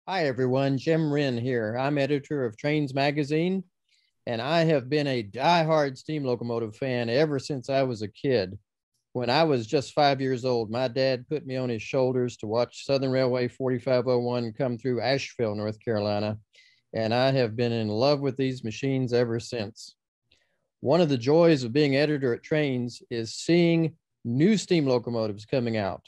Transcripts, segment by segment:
Hi, everyone. Jim Wrinn here. I'm editor of Trains Magazine, and I have been a diehard steam locomotive fan ever since I was a kid. When I was just 5 years old, my dad put me on his shoulders to watch Southern Railway 4501 come through Asheville, North Carolina, and I have been in love with these machines ever since. One of the joys of being editor at Trains is seeing new steam locomotives coming out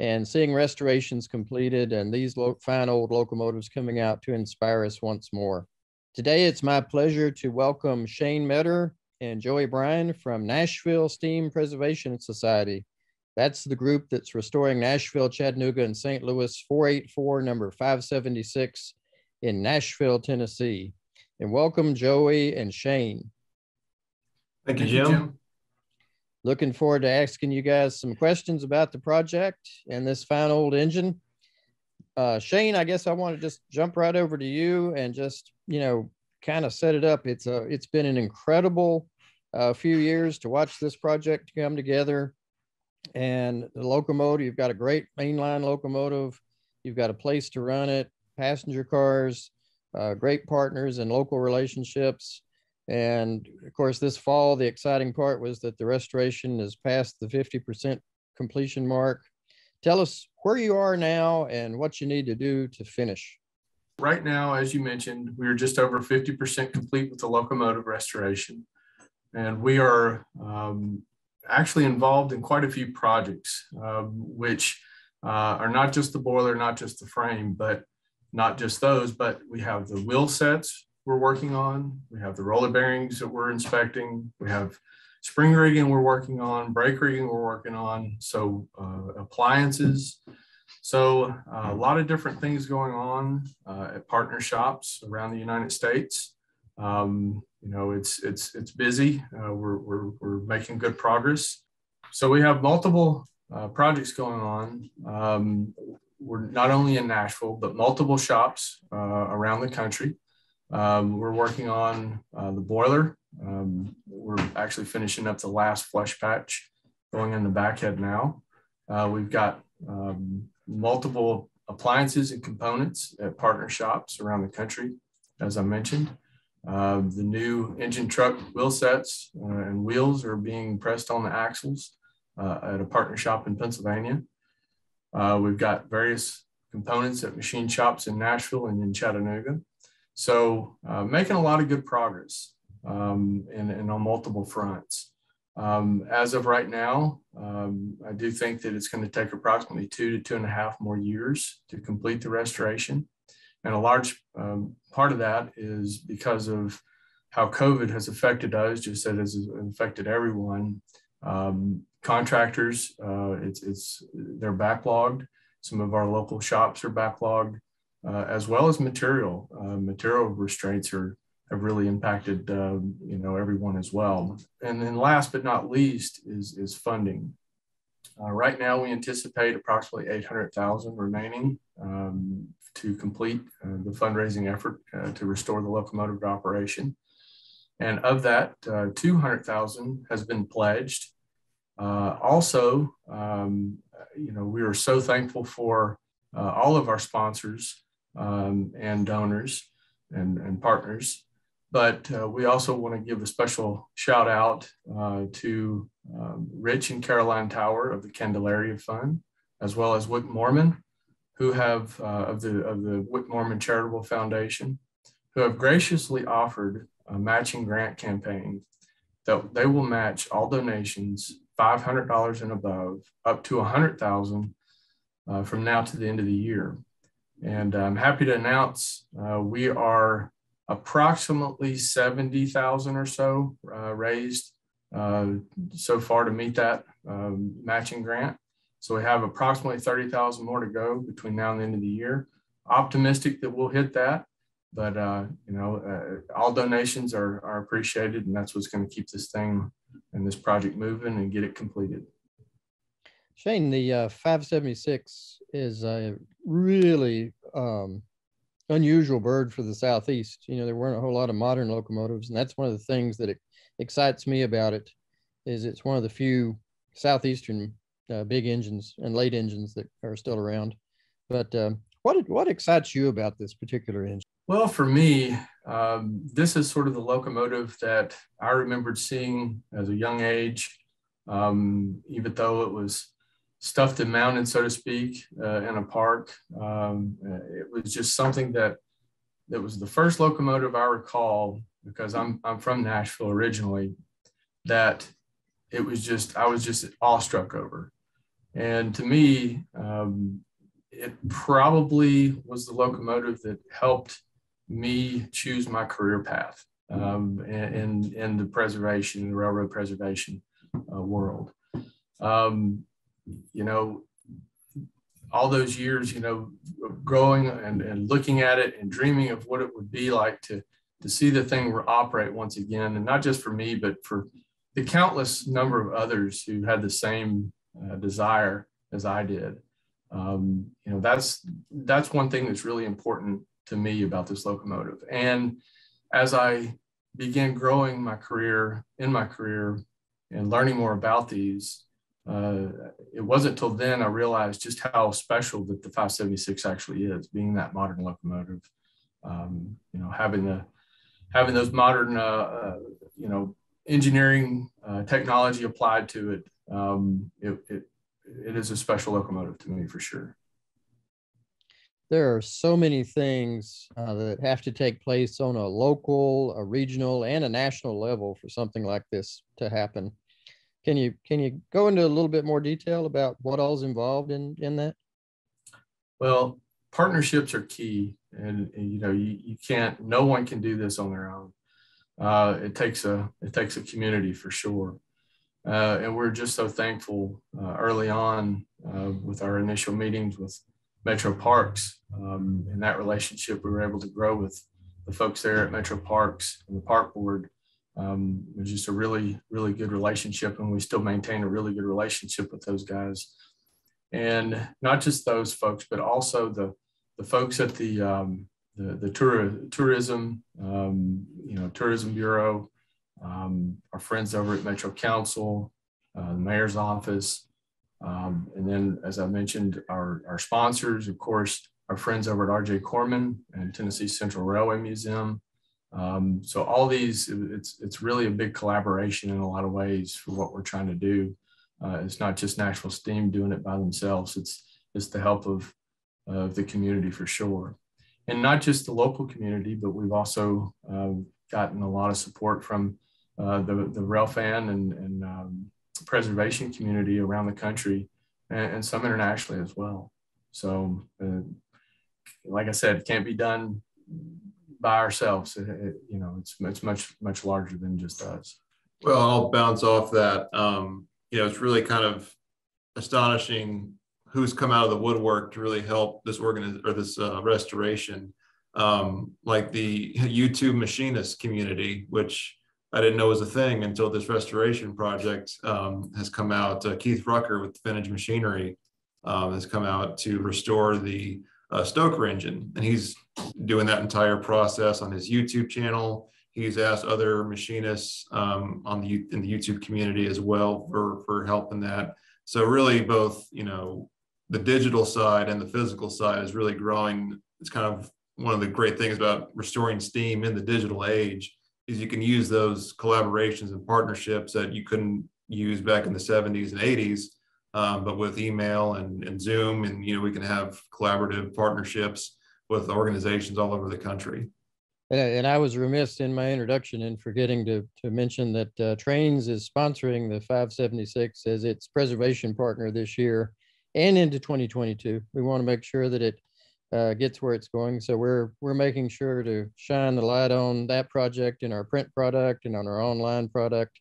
and seeing restorations completed and these fine old locomotives coming out to inspire us once more. Today, it's my pleasure to welcome Shane Meador and Joey Bryan from NASHVILLE STEAM Preservation Society. That's the group that's restoring Nashville, Chattanooga, and St. Louis 484, number 576 in Nashville, Tennessee. And welcome, Joey and Shane. Thank you, Jim. Looking forward to asking you guys some questions about the project and this fine old engine. Shane, I guess I want to just jump right over to you and just, kind of set it up. It's been an incredible few years to watch this project come together. And the locomotive, you've got a great mainline locomotive. You've got a place to run it, passenger cars, great partners and local relationships. And of course, this fall, the exciting part was that the restoration has passed the 50% completion mark. Tell us where you are now and what you need to do to finish. Right now, as you mentioned, we are just over 50% complete with the locomotive restoration. And we are actually involved in quite a few projects, which are not just the boiler, not just the frame, but not just those, but we have the wheel sets we're working on. We have the roller bearings that we're inspecting. We have spring rigging we're working on, brake rigging we're working on, so appliances. So a lot of different things going on at partner shops around the United States. It's busy. We're making good progress. So we have multiple projects going on. We're not only in Nashville, but multiple shops around the country. We're working on the boiler. We're actually finishing up the last flush patch going in the backhead now. We've got multiple appliances and components at partner shops around the country, as I mentioned. The new engine truck wheel sets and wheels are being pressed on the axles at a partner shop in Pennsylvania. We've got various components at machine shops in Nashville and in Chattanooga. So making a lot of good progress and on multiple fronts. As of right now, I do think that it's going to take approximately 2 to 2.5 more years to complete the restoration. And a large part of that is because of how COVID has affected us, just as it has affected everyone. Contractors, they're backlogged. Some of our local shops are backlogged. As well as material restraints have really impacted everyone as well. And then last but not least is funding. Right now we anticipate approximately $800,000 remaining to complete the fundraising effort to restore the locomotive to operation. And of that, $200,000 has been pledged. Also, we are so thankful for all of our sponsors and donors and partners. But we also want to give a special shout out to Rich and Caroline Tower of the Candelaria Fund, as well as Wick Mormon, who have of the Wick Mormon Charitable Foundation, who have graciously offered a matching grant campaign that they will match all donations $500 and above, up to $100,000 from now to the end of the year. And I'm happy to announce we are approximately $70,000 or so raised so far to meet that matching grant. So we have approximately $30,000 more to go between now and the end of the year. Optimistic that we'll hit that, but all donations are appreciated, and that's what's going to keep this thing and this project moving and get it completed. Shane, the 576 is a really unusual bird for the Southeast. There weren't a whole lot of modern locomotives, and that's one of the things that excites me about it, is it's one of the few Southeastern big engines and late engines that are still around. But What excites you about this particular engine? Well, for me, this is sort of the locomotive that I remembered seeing as a young age, even though it was stuffed and mounted, so to speak, in a park. It was just something that was the first locomotive I recall, because I'm from Nashville originally, that I was just awestruck over. And to me, it probably was the locomotive that helped me choose my career path in the preservation, the railroad preservation world. You know, all those years, you know, growing and looking at it and dreaming of what it would be like to see the thing operate once again, and not just for me, but for the countless number of others who had the same desire as I did. You know, that's one thing that's really important to me about this locomotive. And as I began growing my career and learning more about these, it wasn't till then I realized just how special that the 576 actually is, being that modern locomotive. You know, having those modern, you know, engineering technology applied to it, it is a special locomotive to me for sure. There are so many things that have to take place on a local, a regional, and a national level for something like this to happen. Can you go into a little bit more detail about what all's involved in that? Well, partnerships are key, and you know, you can't. No one can do this on their own. It takes a community for sure. And we're just so thankful early on with our initial meetings with Metro Parks. In that relationship, we were able to grow with the folks there at Metro Parks and the Park Board. It was just a really, really good relationship, and we still maintain a really good relationship with those guys. And not just those folks, but also the folks at the tourism, you know, tourism bureau, our friends over at Metro Council, the mayor's office, and then, as I mentioned, our sponsors, of course, our friends over at R.J. Corman and Tennessee Central Railway Museum. So all these, it's really a big collaboration in a lot of ways for what we're trying to do. It's not just Nashville Steam doing it by themselves. It's the help of the community for sure. And not just the local community, but we've also gotten a lot of support from the rail fan and preservation community around the country, and some internationally as well. So, like I said, it can't be done by ourselves. You know, it's much larger than just us. Well, I'll bounce off that. You know, it's really kind of astonishing who's come out of the woodwork to really help this restoration. Like the YouTube machinist community, which I didn't know was a thing until this restoration project has come out. Keith Rucker with Vintage Machinery has come out to restore the Stoker engine, and he's doing that entire process on his YouTube channel. He's asked other machinists in the YouTube community as well for help in that. So really, both, you know, the digital side and the physical side is really growing. It's kind of one of the great things about restoring steam in the digital age is you can use those collaborations and partnerships that you couldn't use back in the 70s and 80s, but with email and Zoom, and, you know, we can have collaborative partnerships with organizations all over the country. And I was remiss in my introduction in forgetting to mention that Trains is sponsoring the 576 as its preservation partner this year and into 2022. We want to make sure that it gets where it's going. So we're making sure to shine the light on that project in our print product and on our online product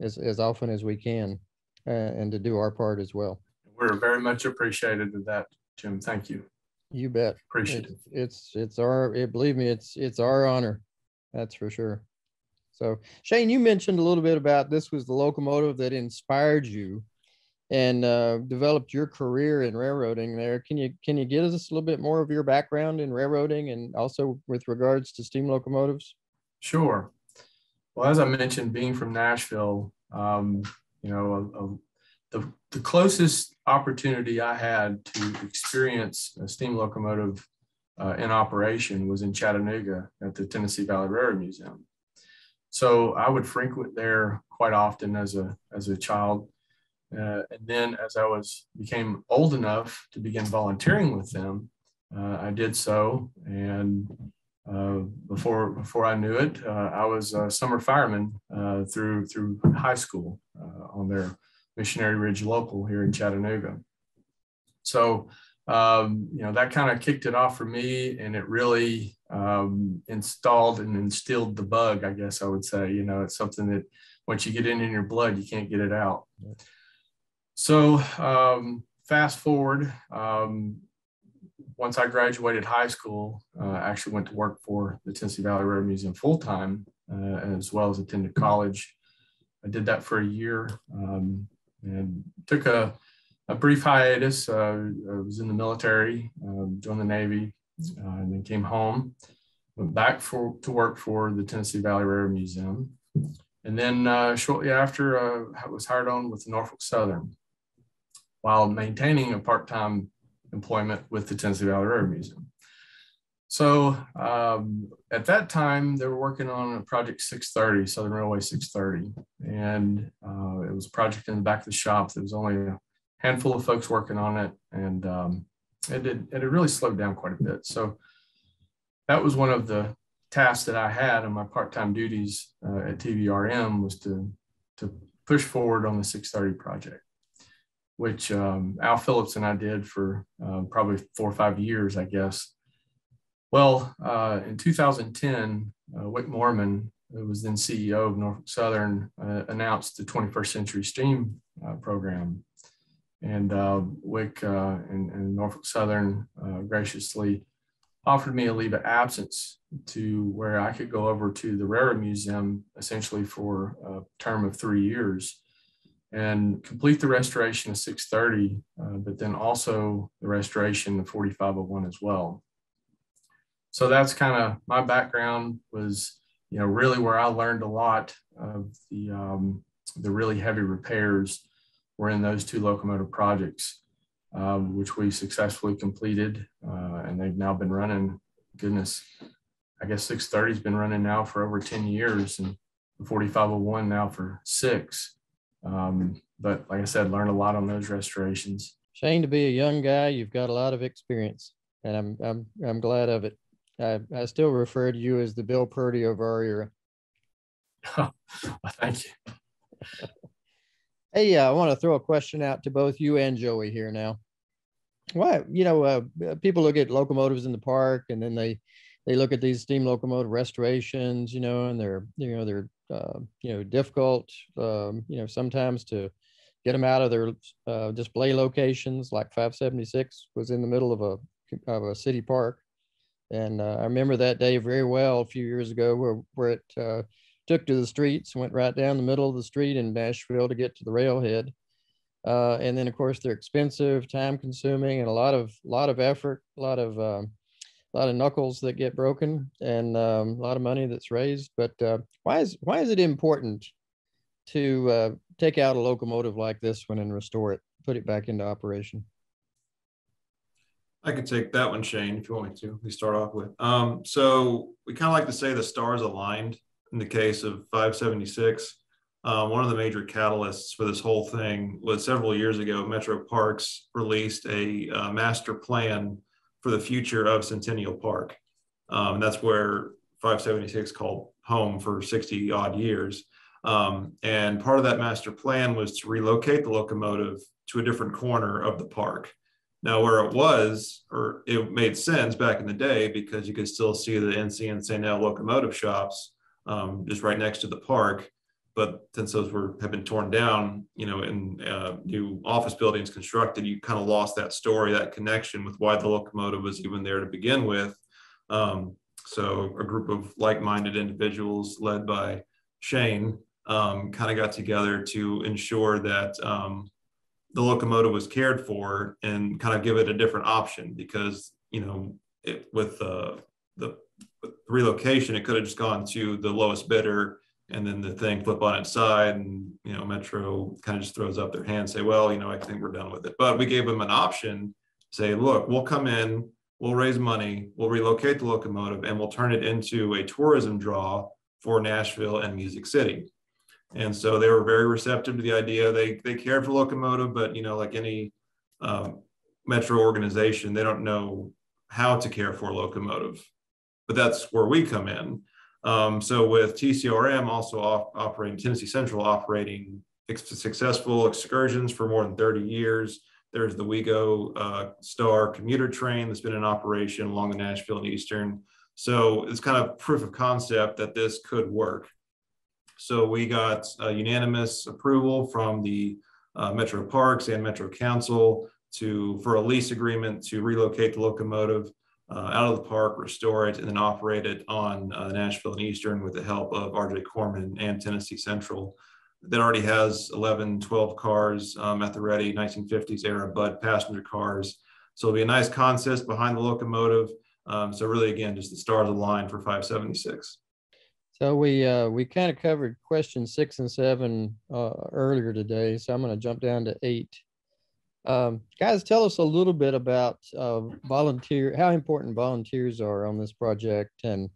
as often as we can, and to do our part as well. We're very much appreciative of that, Jim. Thank you. You bet. Appreciate it. Believe me, it's our honor. That's for sure. So Shane, you mentioned a little bit about this was the locomotive that inspired you and developed your career in railroading there. Can you give us a little bit more of your background in railroading and also with regards to steam locomotives? Sure. Well, as I mentioned, being from Nashville, you know, the closest opportunity I had to experience a steam locomotive in operation was in Chattanooga at the Tennessee Valley Railroad Museum. So I would frequent there quite often as a child. And then as I became old enough to begin volunteering with them, I did so. And before I knew it, I was a summer fireman through high school on their Missionary Ridge local here in Chattanooga. So, that kind of kicked it off for me, and it really installed and instilled the bug, I guess I would say. It's something that once you get in your blood, you can't get it out. So fast forward, once I graduated high school, I actually went to work for the Tennessee Valley Railroad Museum full-time, as well as attended college. I did that for a year and took a brief hiatus. I was in the military, joined the Navy, and then came home, went back to work for the Tennessee Valley Railroad Museum. And then shortly after, I was hired on with Norfolk Southern while maintaining a part-time employment with the Tennessee Valley Railroad Museum. So at that time, they were working on a Project 630, Southern Railway 630. And it was a project in the back of the shop. There was only a handful of folks working on it. And it had really slowed down quite a bit. So that was one of the tasks that I had on my part-time duties at TVRM, was to push forward on the 630 project, which Al Phillips and I did for probably 4 or 5 years, I guess. Well, in 2010, Wick Morman, who was then CEO of Norfolk Southern, announced the 21st Century STEAM program. And Wick and Norfolk Southern graciously offered me a leave of absence to where I could go over to the Railroad Museum essentially for a term of 3 years and complete the restoration of 630, but then also the restoration of 4501 as well. So that's kind of my background, was, really where I learned a lot of the really heavy repairs were in those 2 locomotive projects, which we successfully completed, and they've now been running, goodness, I guess 630 has been running now for over 10 years and 4501 now for 6. But like I said, learned a lot on those restorations. Shane, to be a young guy, you've got a lot of experience, and I'm glad of it. I still refer to you as the Bill Purdy of our era. Well, thank you. Hey, I want to throw a question out to both you and Joey here now. Why, people look at locomotives in the park, and then they look at these steam locomotive restorations, and they're difficult, sometimes to get them out of their display locations. Like 576 was in the middle of a city park. And I remember that day very well a few years ago where it took to the streets, went right down the middle of the street in Nashville to get to the railhead. And then, of course, they're expensive, time consuming, and a lot of effort, a lot of knuckles that get broken, and a lot of money that's raised. But why is it important to take out a locomotive like this one and restore it, put it back into operation? I could take that one, Shane, if you want me to. We start off with. So we kind of like to say the stars aligned in the case of 576. One of the major catalysts for this whole thing was several years ago, Metro Parks released a master plan for the future of Centennial Park. And that's where 576 called home for 60 odd years. And part of that master plan was to relocate the locomotive to a different corner of the park. Now, where it was, or it made sense back in the day, because you could still see the NC and St. L locomotive shops just right next to the park. But since those have been torn down, and new office buildings constructed, you kind of lost that story, that connection with why the locomotive was even there to begin with. So a group of like-minded individuals led by Shane kind of got together to ensure that the locomotive was cared for and kind of give it a different option, because, with the relocation, it could have just gone to the lowest bidder and then the thing flip on its side, and Metro kind of just throws up their hand, say, well, I think we're done with it. But we gave them an option, say, look, we'll come in, we'll raise money, we'll relocate the locomotive, and we'll turn it into a tourism draw for Nashville and Music City. And so they were very receptive to the idea. They cared for locomotive, but like any Metro organization, they don't know how to care for locomotive. But that's where we come in. So with TCRM also operating, Tennessee Central operating successful excursions for more than 30 years. There's the WeGo Star commuter train that's been in operation along the Nashville and Eastern. So it's kind of proof of concept that this could work. So we got unanimous approval from the Metro Parks and Metro Council for a lease agreement to relocate the locomotive out of the park, restore it, and then operate it on Nashville and Eastern with the help of RJ Corman and Tennessee Central. That already has 11, 12 cars at the ready, 1950s era Bud passenger cars. So it'll be a nice consist behind the locomotive. So really, again, just the stars aligned for 576. So we kind of covered questions 6 and 7 earlier today. So I'm going to jump down to 8. Guys, tell us a little bit about how important volunteers are on this project, and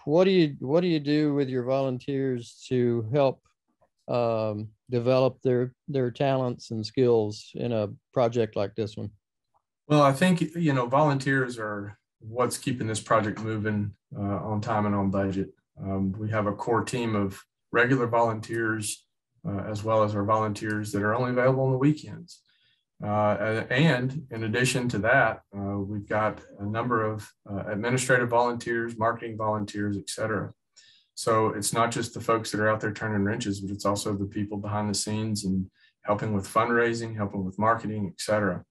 what do you do with your volunteers to help develop their talents and skills in a project like this one? Well, I think volunteers are what's keeping this project moving on time and on budget. We have a core team of regular volunteers as well as our volunteers that are only available on the weekends. And in addition to that, we've got a number of administrative volunteers, marketing volunteers, et cetera. So it's not just the folks that are out there turning wrenches, but it's also the people behind the scenes and helping with fundraising, helping with marketing, et cetera.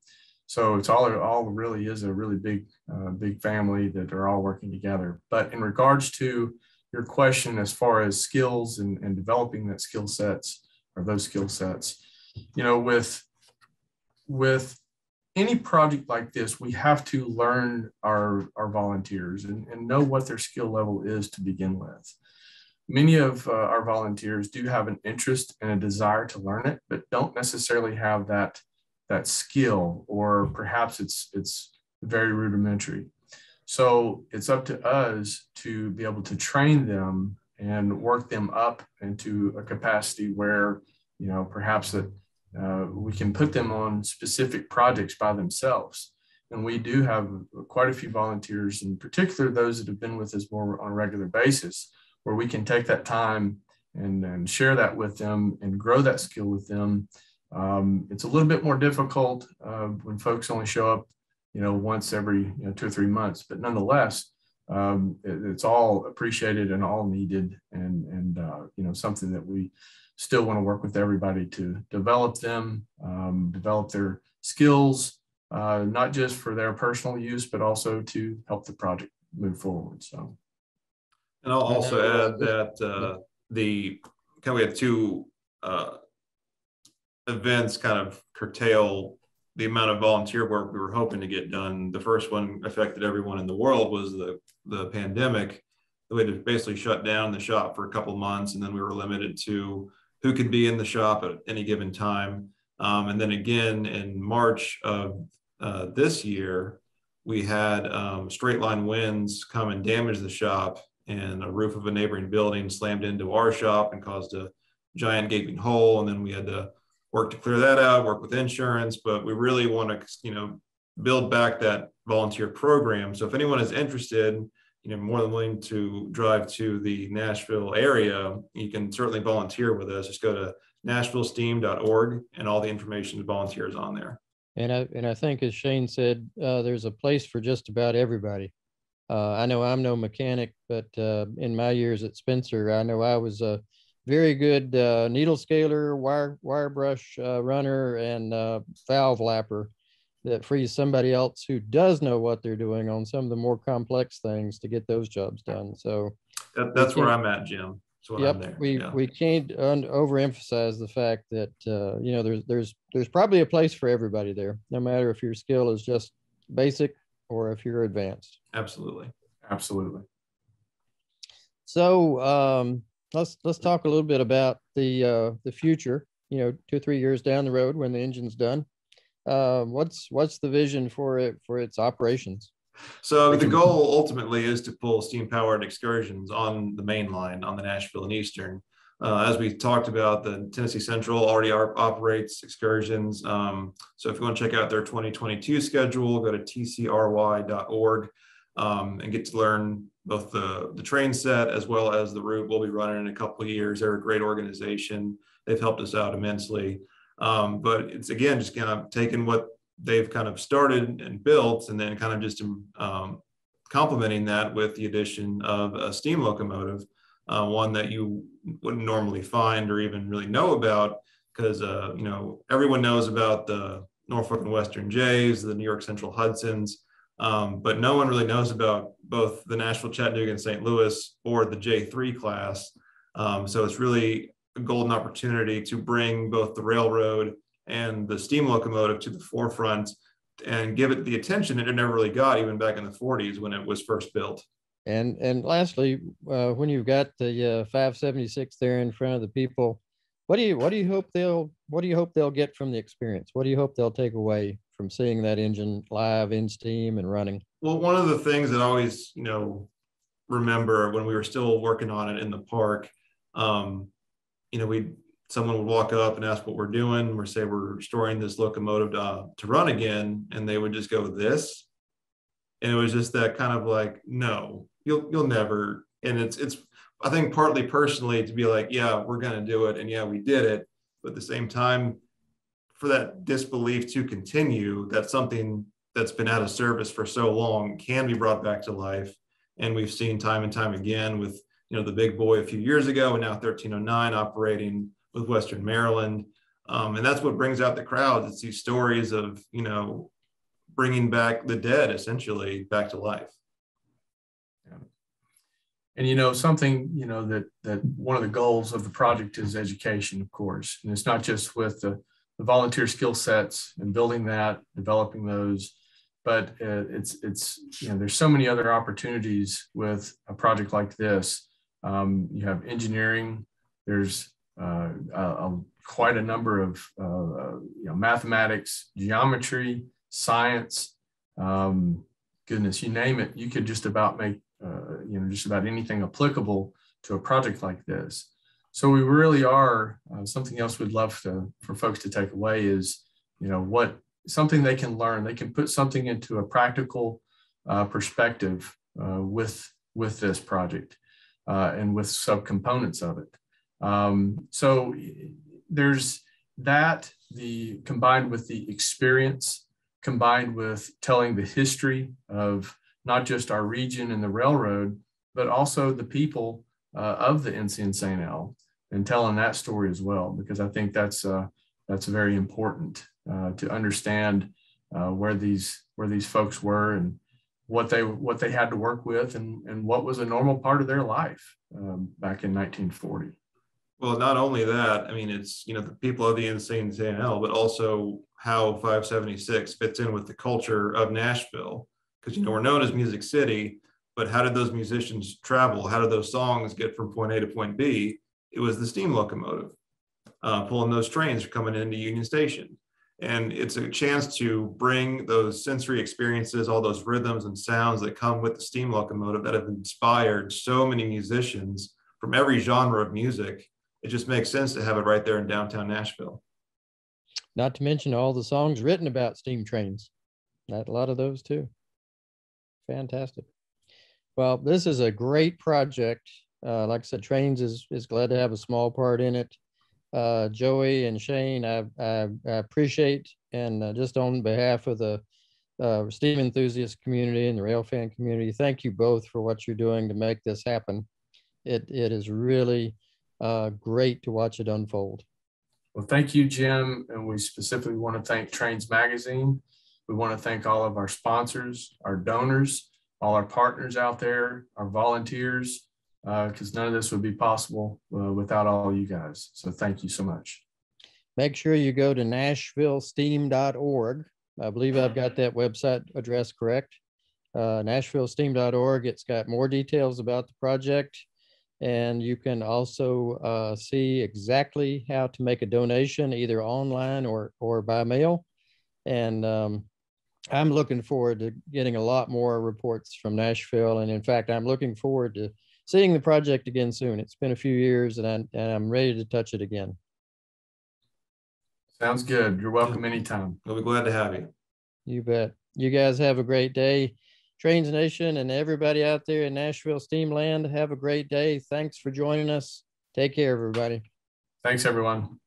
So it's all really is a really big family that are all working together. But in regards to your question, as far as skills and developing that skill sets or those skill sets, with any project like this, we have to learn our volunteers and know what their skill level is to begin with. Many of our volunteers do have an interest and a desire to learn it, but don't necessarily have that skill, or perhaps it's very rudimentary. So it's up to us to be able to train them and work them up into a capacity where, perhaps that we can put them on specific projects by themselves. And we do have quite a few volunteers, in particular those that have been with us more on a regular basis, where we can take that time and share that with them and grow that skill with them. It's a little bit more difficult when folks only show up, once every 2 or 3 months, but nonetheless, it's all appreciated and all needed, and something that we still want to work with everybody to develop them, develop their skills, not just for their personal use, but also to help the project move forward. So, and I'll also add that we had 2 events kind of curtail the amount of volunteer work we were hoping to get done. The first one affected everyone in the world was the pandemic. We had to basically shut down the shop for a couple of months, and then we were limited to who could be in the shop at any given time. And then again, in March of this year, we had straight line winds come and damage the shop, and a roof of a neighboring building slammed into our shop and caused a giant gaping hole. And then we had to work to clear that out, work with insurance, but we really want to, build back that volunteer program. So if anyone is interested, more than willing to drive to the Nashville area, you can certainly volunteer with us. Just go to NASHVILLESTEAM.org, and all the information to volunteer is on there. And I think, as Shane said, there's a place for just about everybody. I know I'm no mechanic, but in my years at Spencer, I know I was a very good needle scaler, wire brush runner, and valve lapper that frees somebody else who does know what they're doing on some of the more complex things to get those jobs done. So that's where I'm at, Jim. Yep, we can't overemphasize the fact that there's probably a place for everybody there, no matter if your skill is just basic or if you're advanced. Absolutely. Absolutely. So let's talk a little bit about the future. You know, 2 or 3 years down the road when the engine's done. What's the vision for it, for its operations? So the goal ultimately is to pull steam powered excursions on the main line on the Nashville and Eastern. As we talked about, the Tennessee Central already operates excursions. So if you want to check out their 2022 schedule, go to tcry.org and get to learn both the train set as well as the route we'll be running in a couple of years. They're a great organization. They've helped us out immensely. But it's, again, just kind of taking what they've kind of started and built, and then kind of just complementing that with the addition of a steam locomotive, one that you wouldn't normally find or even really know about, because you know, everyone knows about the Norfolk and Western Jays, the New York Central Hudsons, but no one really knows about both the Nashville, Chattanooga, and St. Louis, or the J3 class. So it's really a golden opportunity to bring both the railroad and the steam locomotive to the forefront and give it the attention it never really got, even back in the 40s when it was first built. And lastly, when you've got the 576 there in front of the people, what do you hope they'll get from the experience? What do you hope they'll take away from seeing that engine live in steam and running? Well, one of the things that I always, you know, remember when we were still working on it in the park, you know, someone would walk up and ask what we're doing. Or say we're restoring this locomotive to run again, and they would just go, "This," and it was just that kind of like, "No, you'll never." And it's I think partly personally to be like, "Yeah, we're gonna do it," and yeah, we did it. But at the same time, for that disbelief to continue, that something that's been out of service for so long can be brought back to life. And we've seen time and time again with, you know, the big boy a few years ago, and now 1309 operating with Western Maryland. And that's what brings out the crowds. It's these stories of, you know, bringing back the dead, essentially, back to life. Yeah. And, you know, something, you know, that one of the goals of the project is education, of course. And it's not just with the volunteer skill sets and building that, developing those, but it's you know, there's so many other opportunities with a project like this. You have engineering, there's quite a number of you know, mathematics, geometry, science, goodness, you name it, you could just about make you know, just about anything applicable to a project like this. So we really are, something else we'd love for folks to take away is, you know, something they can learn. They can put something into a practical perspective with this project and with subcomponents of it. So there's that, combined with the experience, combined with telling the history of not just our region and the railroad, but also the people of the NC and St. L, and telling that story as well, because I think that's very important to understand where these folks were and what they had to work with, and what was a normal part of their life back in 1940. Well, not only that, I mean, it's, you know, the people of the NC and St. L, but also how 576 fits in with the culture of Nashville. Because, you know, we're known as Music City, but how did those musicians travel? How did those songs get from point A to point B? It was the steam locomotive pulling those trains coming into Union Station. And it's a chance to bring those sensory experiences, all those rhythms and sounds that come with the steam locomotive that have inspired so many musicians from every genre of music. It just makes sense to have it right there in downtown Nashville. Not to mention all the songs written about steam trains. A lot of those too. Fantastic. Well, this is a great project. Like I said, Trains is glad to have a small part in it. Joey and Shane, I appreciate, and just on behalf of the steam enthusiast community and the rail fan community, thank you both for what you're doing to make this happen. It is really great to watch it unfold. Well, thank you, Jim. And we specifically want to thank Trains Magazine. We want to thank all of our sponsors, our donors, all our partners out there, our volunteers, because none of this would be possible without all you guys. So thank you so much. Make sure you go to NASHVILLESTEAM.org. I believe I've got that website address correct. NASHVILLESTEAM.org. It's got more details about the project. And you can also see exactly how to make a donation either online or by mail. And I'm looking forward to getting a lot more reports from Nashville. And in fact, I'm looking forward to seeing the project again soon. It's been a few years and I'm ready to touch it again. Sounds good. You're welcome anytime. We'll be glad to have you. You bet. You guys have a great day. Trains Nation and everybody out there in Nashville Steam Land, have a great day. Thanks for joining us. Take care, everybody. Thanks, everyone.